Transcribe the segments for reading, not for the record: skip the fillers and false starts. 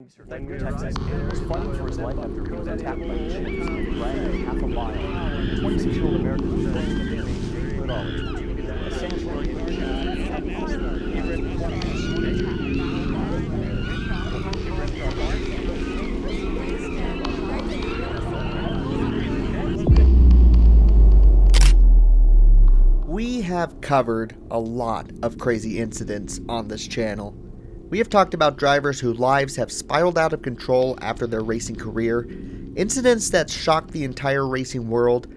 Texas, and was fighting for his life after he was attacked by chimps and ran half a mile. 26-year-old American was supposed to be maintained good all essentially. We have covered a lot of crazy incidents on this channel. We have talked about drivers whose lives have spiraled out of control after their racing career, incidents that shocked the entire racing world,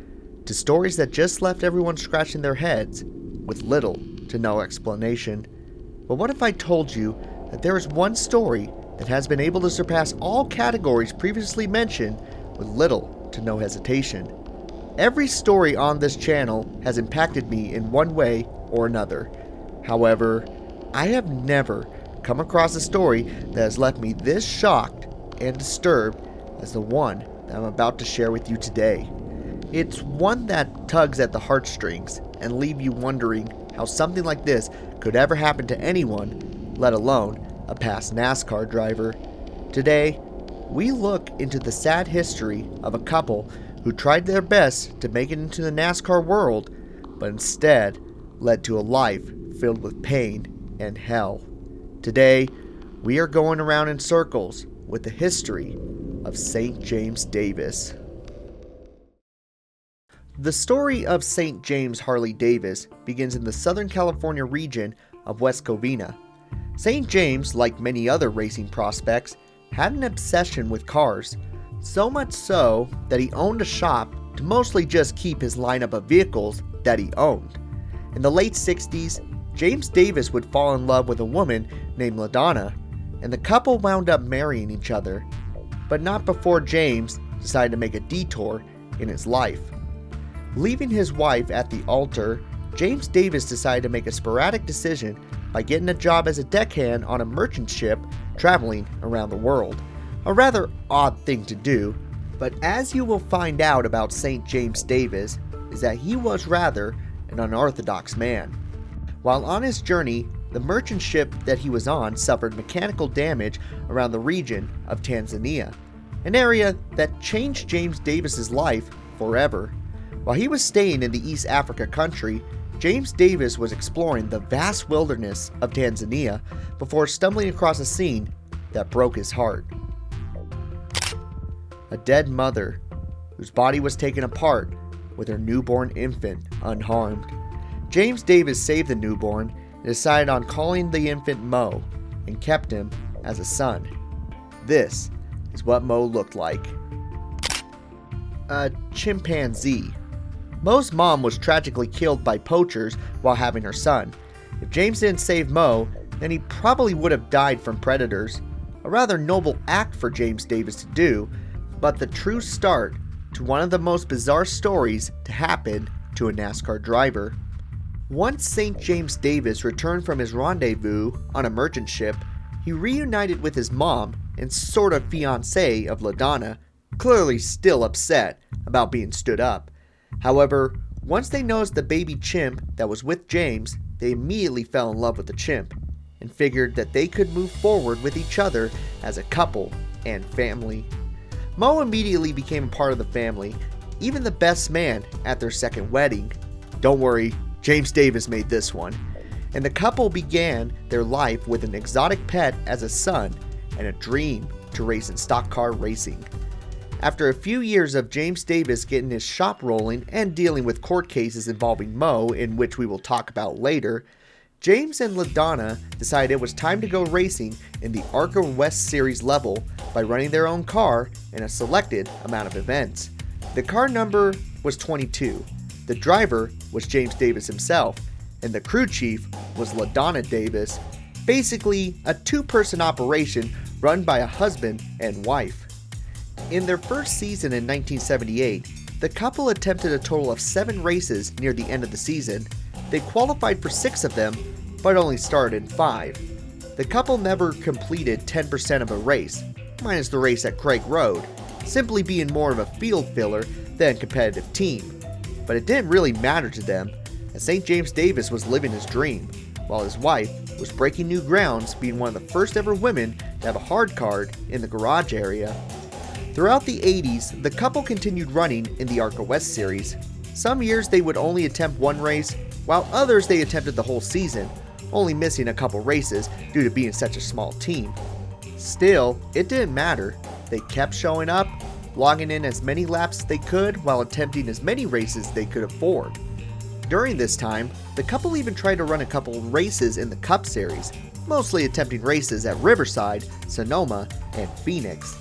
to stories that just left everyone scratching their heads with little to no explanation. But what if I told you that there is one story that has been able to surpass all categories previously mentioned with little to no hesitation? Every story on this channel has impacted me in one way or another. However, I have never come across a story that has left me this shocked and disturbed as the one that I'm about to share with you today. It's one that tugs at the heartstrings and leave you wondering how something like this could ever happen to anyone, let alone a past NASCAR driver. Today, we look into the sad history of a couple who tried their best to make it into the NASCAR world, but instead led to a life filled with pain and hell. Today, we are going around in circles with the history of St. James Davis. The story of St. James Harley Davis begins in the Southern California region of West Covina. St. James, like many other racing prospects, had an obsession with cars, so much so that he owned a shop to mostly just keep his lineup of vehicles that he owned. In the late 60s, James Davis would fall in love with a woman named Morgana, and the couple wound up marrying each other, but not before James decided to make a detour in his life. Leaving his wife at the altar, James Davis decided to make a sporadic decision by getting a job as a deckhand on a merchant ship traveling around the world. A rather odd thing to do, but as you will find out about St. James Davis, is that he was rather an unorthodox man. While on his journey, the merchant ship that he was on suffered mechanical damage around the region of Tanzania, an area that changed James Davis's life forever. While he was staying in the East Africa country, James Davis was exploring the vast wilderness of Tanzania before stumbling across a scene that broke his heart. A dead mother, whose body was taken apart with her newborn infant unharmed. James Davis saved the newborn and decided on calling the infant Mo and kept him as a son. This is what Mo looked like. A chimpanzee. Mo's mom was tragically killed by poachers while having her son. If James didn't save Mo, then he probably would have died from predators. A rather noble act for James Davis to do, but the true start to one of the most bizarre stories to happen to a NASCAR driver. Once St. James Davis returned from his rendezvous on a merchant ship, he reunited with his mom and sort of fiancée of Morgana, clearly still upset about being stood up. However, once they noticed the baby chimp that was with James, they immediately fell in love with the chimp and figured that they could move forward with each other as a couple and family. Mo immediately became a part of the family, even the best man at their second wedding. Don't worry, James Davis made this one. And the couple began their life with an exotic pet as a son and a dream to race in stock car racing. After a few years of James Davis getting his shop rolling and dealing with court cases involving Mo, in which we will talk about later, James and Morgana decided it was time to go racing in the ARCA West Series level by running their own car in a selected amount of events. The car number was 22. The driver was James Davis himself, and the crew chief was Morgana Davis, basically a two-person operation run by a husband and wife. In their first season in 1978, the couple attempted a total of 7 races near the end of the season. They qualified for 6 of them, but only started in 5. The couple never completed 10% of a race, minus the race at Craig Road, simply being more of a field filler than competitive team. But it didn't really matter to them, as St. James Davis was living his dream, while his wife was breaking new grounds, being one of the first ever women to have a hard card in the garage area. Throughout the 80s, the couple continued running in the ARCA West Series. Some years they would only attempt one race, while others they attempted the whole season, only missing a couple races due to being such a small team. Still, it didn't matter. They kept showing up, logging in as many laps as they could while attempting as many races they could afford. During this time, the couple even tried to run a couple races in the Cup Series, mostly attempting races at Riverside, Sonoma, and Phoenix.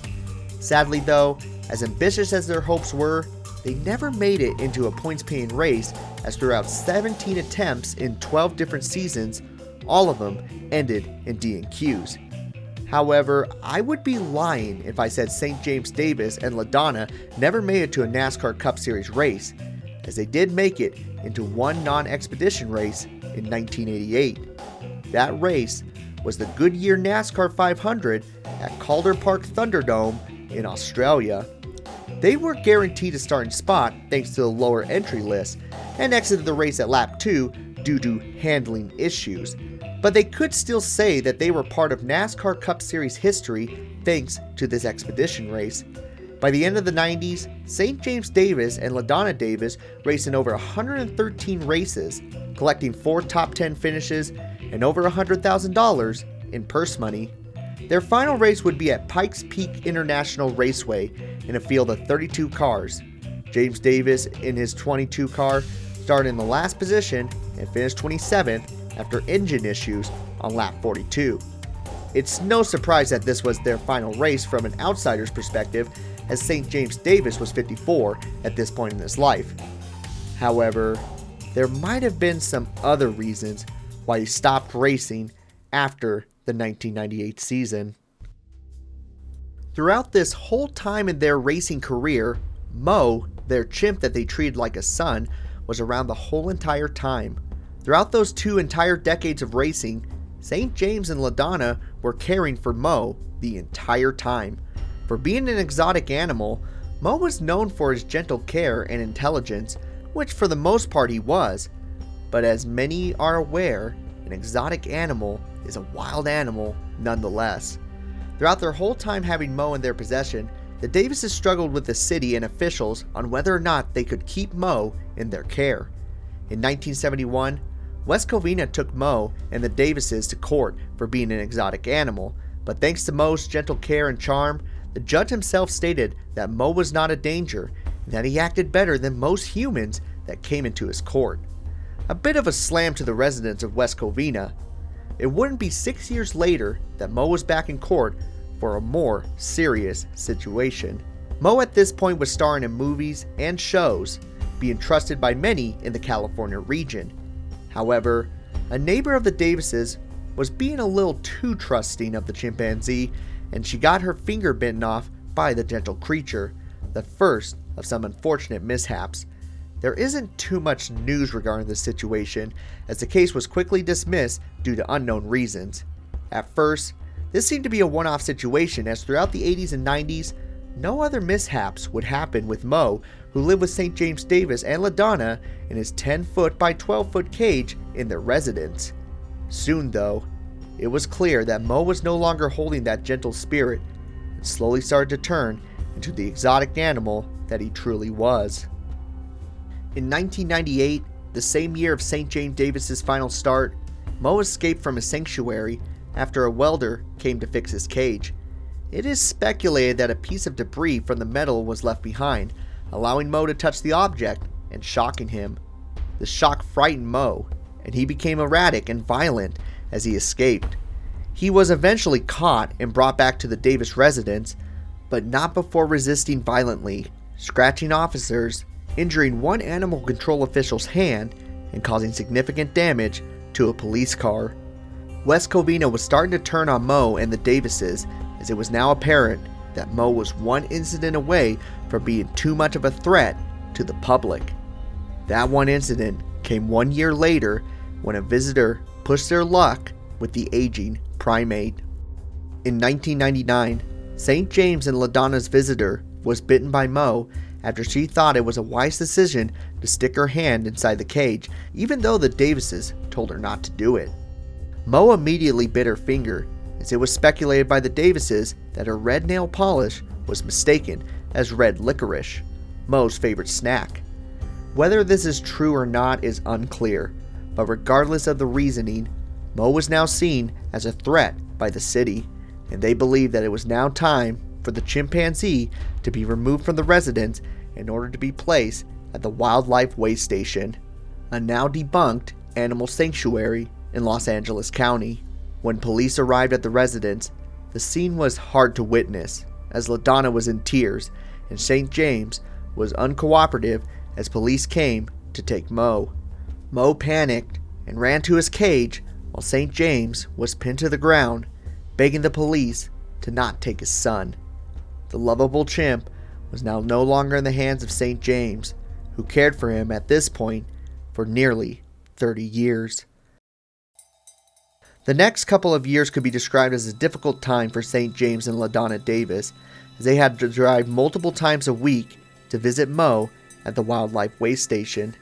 Sadly though, as ambitious as their hopes were, they never made it into a points-paying race, as throughout 17 attempts in 12 different seasons, all of them ended in DNQs. However, I would be lying if I said St. James Davis and LaDonna never made it to a NASCAR Cup Series race, as they did make it into one non-expedition race in 1988. That race was the Goodyear NASCAR 500 at Calder Park Thunderdome in Australia. They were guaranteed a starting spot thanks to the lower entry list, and exited the race at lap 2 due to handling issues, but they could still say that they were part of NASCAR Cup Series history thanks to this expedition race. By the end of the 90s, St. James Davis and LaDonna Davis raced in over 113 races, collecting 4 top 10 finishes and over $100,000 in purse money. Their final race would be at Pikes Peak International Raceway in a field of 32 cars. James Davis, in his 22 car, started in the last position and finished 27th after engine issues on lap 42. It's no surprise that this was their final race from an outsider's perspective, as St. James Davis was 54 at this point in his life. However, there might have been some other reasons why he stopped racing after the 1998 season. Throughout this whole time in their racing career, Mo, their chimp that they treated like a son, was around the whole entire time. Throughout those 2 entire decades of racing, St. James and LaDonna were caring for Mo the entire time. For being an exotic animal, Mo was known for his gentle care and intelligence, which for the most part he was. But as many are aware, an exotic animal is a wild animal nonetheless. Throughout their whole time having Mo in their possession, the Davises struggled with the city and officials on whether or not they could keep Mo in their care. In 1971, West Covina took Mo and the Davises to court for being an exotic animal, but thanks to Mo's gentle care and charm, the judge himself stated that Mo was not a danger and that he acted better than most humans that came into his court. A bit of a slam to the residents of West Covina. It wouldn't be 6 years later that Mo was back in court for a more serious situation. Mo at this point was starring in movies and shows, being trusted by many in the California region. However, a neighbor of the Davises was being a little too trusting of the chimpanzee, and she got her finger bitten off by the gentle creature, the first of some unfortunate mishaps. There isn't too much news regarding this situation, as the case was quickly dismissed due to unknown reasons. At first, this seemed to be a one-off situation, as throughout the 80s and 90s, no other mishaps would happen with Mo, who lived with St. James Davis and LaDonna in his 10-foot by 12-foot cage in their residence. Soon though, it was clear that Mo was no longer holding that gentle spirit and slowly started to turn into the exotic animal that he truly was. In 1998, the same year of St. James Davis's final start, Mo escaped from his sanctuary after a welder came to fix his cage. It is speculated that a piece of debris from the metal was left behind, allowing Mo to touch the object and shocking him. The shock frightened Mo, and he became erratic and violent as he escaped. He was eventually caught and brought back to the Davis residence, but not before resisting violently, scratching officers, injuring one animal control official's hand, and causing significant damage to a police car. West Covina was starting to turn on Mo and the Davises, as it was now apparent that Mo was one incident away from being too much of a threat to the public. That one incident came 1 year later when a visitor pushed their luck with the aging primate. In 1999, St. James and LaDonna's visitor was bitten by Mo after she thought it was a wise decision to stick her hand inside the cage, even though the Davises told her not to do it. Mo immediately bit her finger, as it was speculated by the Davises that her red nail polish was mistaken as red licorice, Mo's favorite snack. Whether this is true or not is unclear, but regardless of the reasoning, Mo was now seen as a threat by the city, and they believed that it was now time for the chimpanzee to be removed from the residence in order to be placed at the Wildlife Way Station, a now debunked animal sanctuary in Los Angeles County. When police arrived at the residence, the scene was hard to witness, as LaDonna was in tears and St. James was uncooperative as police came to take Mo. Mo panicked and ran to his cage while St. James was pinned to the ground, begging the police to not take his son. The lovable chimp was now no longer in the hands of St. James, who cared for him at this point for nearly 30 years. The next couple of years could be described as a difficult time for St. James and LaDonna Davis, as they had to drive multiple times a week to visit Mo at the Wildlife Way Station.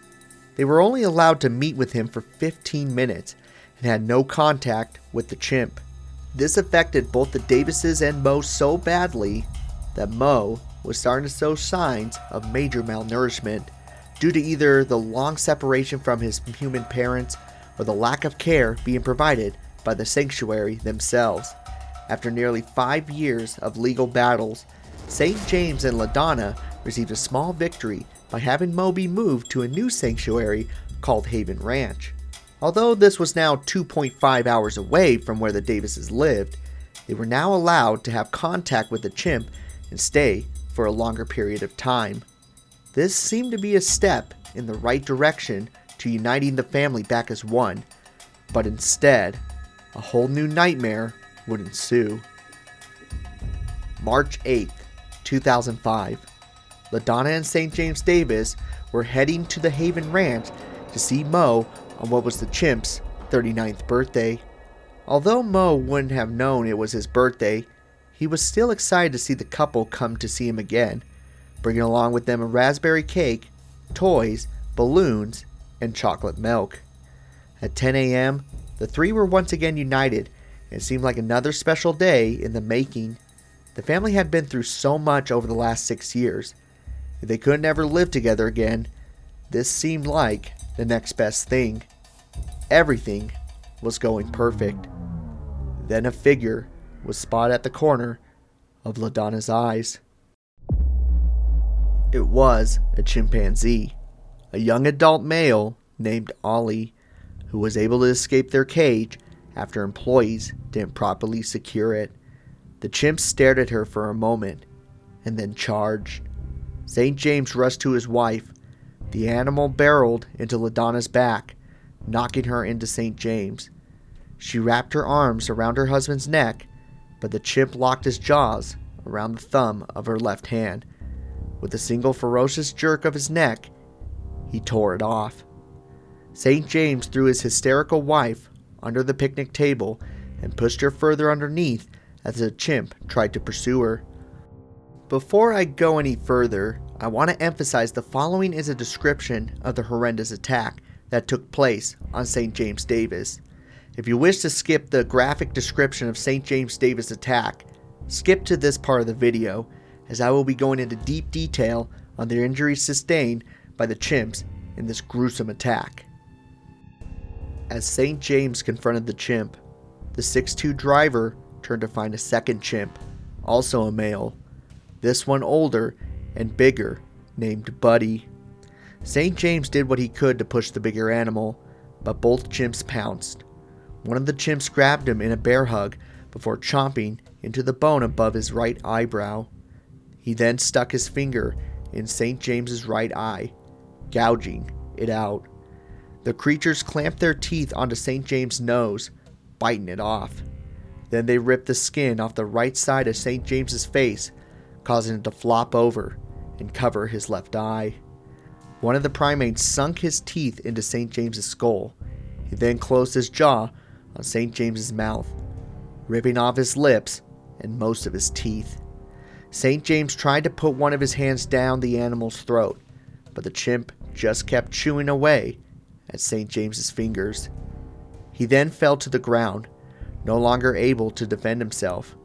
They were only allowed to meet with him for 15 minutes and had no contact with the chimp. This affected both the Davises and Mo so badly that Mo was starting to show signs of major malnourishment due to either the long separation from his human parents or the lack of care being provided by the sanctuary themselves. After nearly 5 years of legal battles, St. James and LaDonna received a small victory by having Mo be moved to a new sanctuary called Haven Ranch. Although this was now 2.5 hours away from where the Davises lived, they were now allowed to have contact with the chimp and stay for a longer period of time. This seemed to be a step in the right direction to uniting the family back as one, but instead, a whole new nightmare would ensue. March 8th, 2005. LaDonna and St. James Davis were heading to the Haven Ranch to see Mo on what was the chimp's 39th birthday. Although Mo wouldn't have known it was his birthday, he was still excited to see the couple come to see him again, bringing along with them a raspberry cake, toys, balloons, and chocolate milk. At 10 a.m., the three were once again united, and it seemed like another special day in the making. The family had been through so much over the last 6 years. If they could never live together again, this seemed like the next best thing. Everything was going perfect. Then a figure was spotted at the corner of LaDonna's eyes. It was a chimpanzee, a young adult male named Ollie, who was able to escape their cage after employees didn't properly secure it. The chimp stared at her for a moment and then charged. St. James rushed to his wife. The animal barreled into LaDonna's back, knocking her into St. James. She wrapped her arms around her husband's neck, but the chimp locked his jaws around the thumb of her left hand. With a single ferocious jerk of his neck, he tore it off. St. James threw his hysterical wife under the picnic table and pushed her further underneath as the chimp tried to pursue her. Before I go any further, I want to emphasize the following is a description of the horrendous attack that took place on St. James Davis. If you wish to skip the graphic description of St. James Davis' attack, skip to this part of the video, as I will be going into deep detail on the injuries sustained by the chimps in this gruesome attack. As St. James confronted the chimp, the 6'2" driver turned to find a second chimp, also a male, this one older and bigger, named Buddy. St. James did what he could to push the bigger animal, but both chimps pounced. One of the chimps grabbed him in a bear hug before chomping into the bone above his right eyebrow. He then stuck his finger in St. James's right eye, gouging it out. The creatures clamped their teeth onto St. James' nose, biting it off. Then they ripped the skin off the right side of St. James's face, causing it to flop over and cover his left eye. One of the primates sunk his teeth into St. James's skull. He then closed his jaw on St. James's mouth, ripping off his lips and most of his teeth. St. James tried to put one of his hands down the animal's throat, but the chimp just kept chewing away at St. James's fingers. He then fell to the ground, no longer able to defend himself,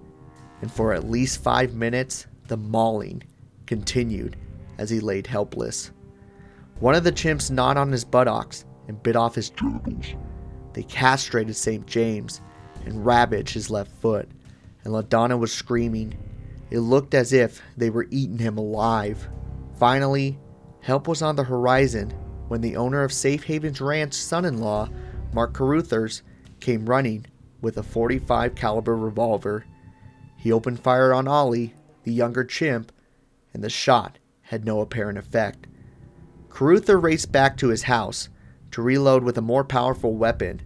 and for at least 5 minutes, the mauling continued as he laid helpless. One of the chimps gnawed on his buttocks and bit off his genitals. They castrated St. James and ravaged his left foot, and LaDonna was screaming. It looked as if they were eating him alive. Finally, help was on the horizon when the owner of Safe Haven's ranch son-in-law, Mark Caruthers, came running with a .45 caliber revolver. He opened fire on Ollie, the younger chimp, and the shot had no apparent effect. Caruther raced back to his house to reload with a more powerful weapon.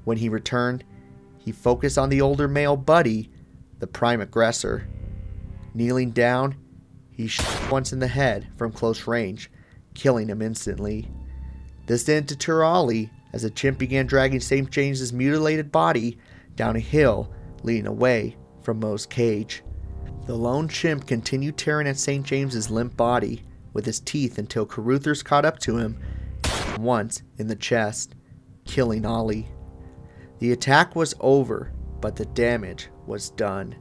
When he returned, he focused on the older male Buddy, the prime aggressor. Kneeling down, he shot once in the head from close range, killing him instantly. This didn't deter Ollie, as the chimp began dragging St. James's mutilated body down a hill leading away from Moe's cage. The lone chimp continued tearing at St. James's limp body with his teeth until Caruthers caught up to him once in the chest, killing Ollie. The attack was over, but the damage was done.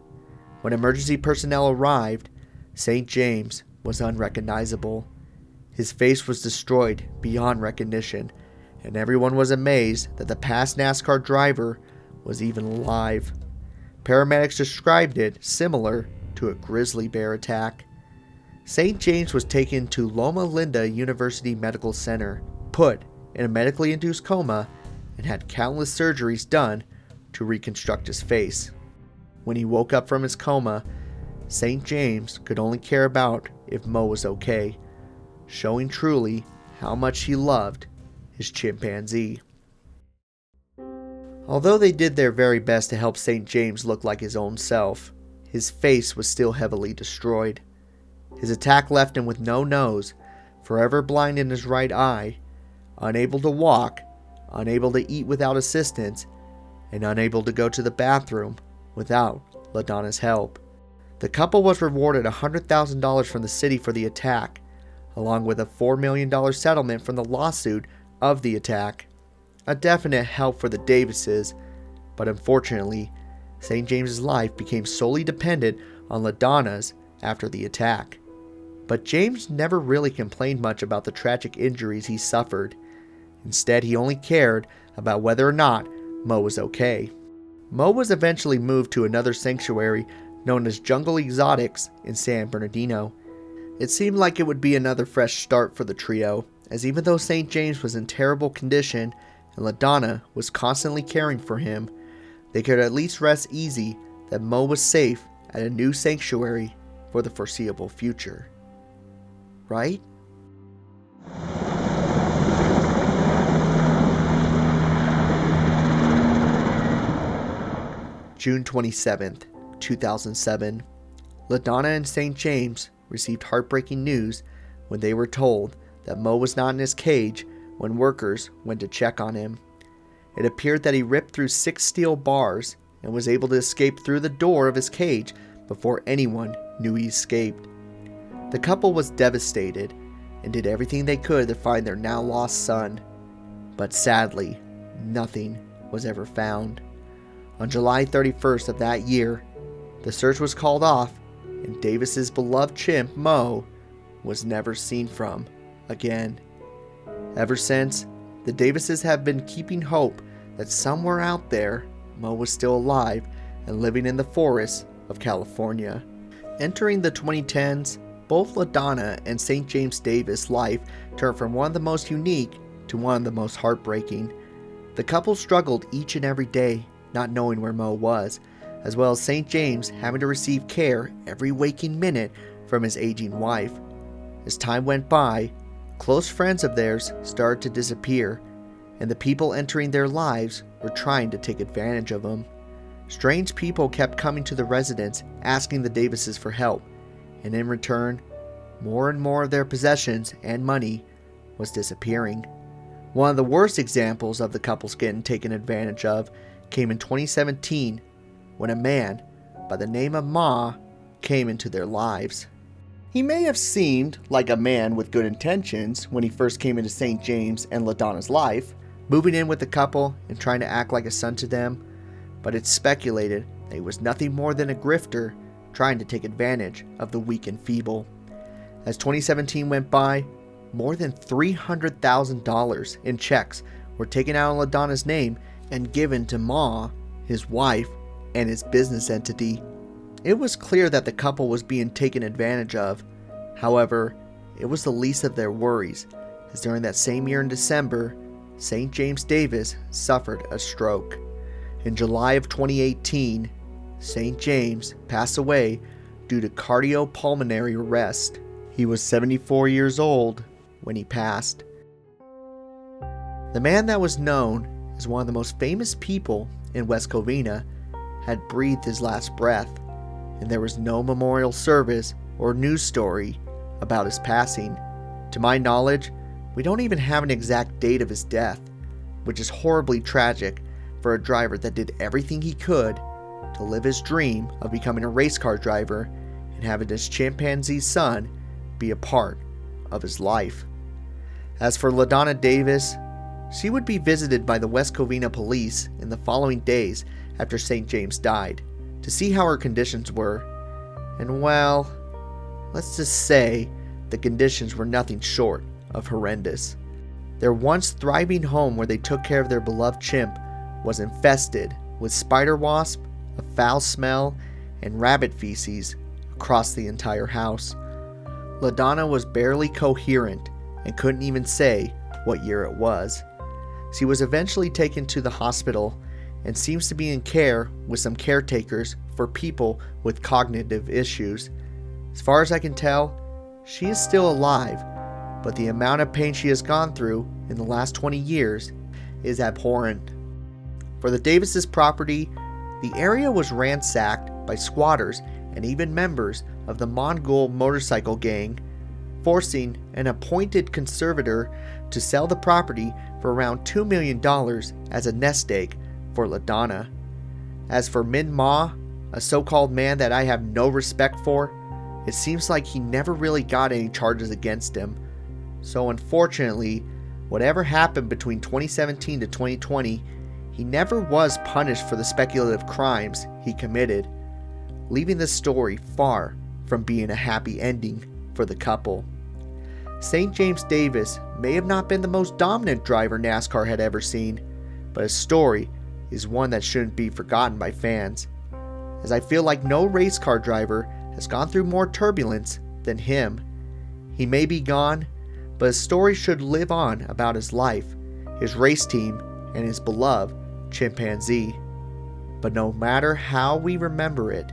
When emergency personnel arrived, St. James was unrecognizable. His face was destroyed beyond recognition, and everyone was amazed that the past NASCAR driver was even alive. Paramedics described it similar to a grizzly bear attack. St. James was taken to Loma Linda University Medical Center, put in a medically induced coma, and had countless surgeries done to reconstruct his face. When he woke up from his coma, St. James could only care about if Moe was okay, showing truly how much he loved his chimpanzee. Although they did their very best to help St. James look like his own self, his face was still heavily destroyed. His attack left him with no nose, forever blind in his right eye, unable to walk, unable to eat without assistance, and unable to go to the bathroom without LaDonna's help. The couple was rewarded $100,000 from the city for the attack, along with a $4 million settlement from the lawsuit of the attack. A definite help for the Davises, but unfortunately, St. James's life became solely dependent on LaDonna's after the attack. But James never really complained much about the tragic injuries he suffered. Instead, he only cared about whether or not Moe was okay. Moe was eventually moved to another sanctuary known as Jungle Exotics in San Bernardino. It seemed like it would be another fresh start for the trio, as even though St. James was in terrible condition and LaDonna was constantly caring for him, they could at least rest easy that Moe was safe at a new sanctuary for the foreseeable future. Right? June 27th, 2007. LaDonna and St. James received heartbreaking news when they were told that Moe was not in his cage when workers went to check on him. It appeared that he ripped through 6 steel bars and was able to escape through the door of his cage before anyone knew he escaped. The couple was devastated and did everything they could to find their now lost son, but sadly, nothing was ever found. On July 31st of that year, the search was called off and Davis's beloved chimp, Moe, was never seen from again. Ever since, the Davises have been keeping hope that somewhere out there, Moe was still alive and living in the forests of California. Entering the 2010s, both LaDonna and St. James Davis' life turned from one of the most unique to one of the most heartbreaking. The couple struggled each and every day, not knowing where Moe was, as well as St. James having to receive care every waking minute from his aging wife. As time went by, close friends of theirs started to disappear, and the people entering their lives were trying to take advantage of them. Strange people kept coming to the residence asking the Davises for help, and in return, more and more of their possessions and money was disappearing. One of the worst examples of the couples getting taken advantage of came in 2017 when a man by the name of Ma came into their lives. He may have seemed like a man with good intentions when he first came into St. James and LaDonna's life, moving in with the couple and trying to act like a son to them, but it's speculated that he was nothing more than a grifter trying to take advantage of the weak and feeble. As 2017 went by, more than $300,000 in checks were taken out in LaDonna's name and given to Ma, his wife, and his business entity. It was clear that the couple was being taken advantage of. However, it was the least of their worries, as during that same year in December, St. James Davis suffered a stroke. In July of 2018, St. James passed away due to cardiopulmonary arrest. He was 74 years old when he passed. The man that was known as one of the most famous people in West Covina had breathed his last breath, and there was no memorial service or news story about his passing. To my knowledge, we don't even have an exact date of his death, which is horribly tragic for a driver that did everything he could to live his dream of becoming a race car driver and having his chimpanzee son be a part of his life. As for LaDonna Davis, she would be visited by the West Covina police in the following days after St. James died to see how her conditions were. And well, let's just say the conditions were nothing short of horrendous. Their once thriving home where they took care of their beloved chimp was infested with spider wasp, a foul smell, and rabbit feces across the entire house. LaDonna was barely coherent and couldn't even say what year it was. She was eventually taken to the hospital and seems to be in care with some caretakers for people with cognitive issues. As far as I can tell, she is still alive, but the amount of pain she has gone through in the last 20 years is abhorrent. For the Davises' property, the area was ransacked by squatters and even members of the Mongol motorcycle gang, forcing an appointed conservator to sell the property for around $2 million as a nest egg for LaDonna. As for Min Ma, a so-called man that I have no respect for, it seems like he never really got any charges against him. So unfortunately, whatever happened between 2017 to 2020, he never was punished for the speculative crimes he committed, leaving this story far from being a happy ending for the couple. St. James Davis may have not been the most dominant driver NASCAR had ever seen, but his story is one that shouldn't be forgotten by fans, as I feel like no race car driver has gone through more turbulence than him. He may be gone, but his story should live on about his life, his race team, and his beloved chimpanzee. But no matter how we remember it,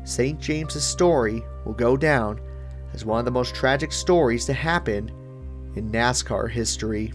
St. James's story will go down as one of the most tragic stories to happen in NASCAR history.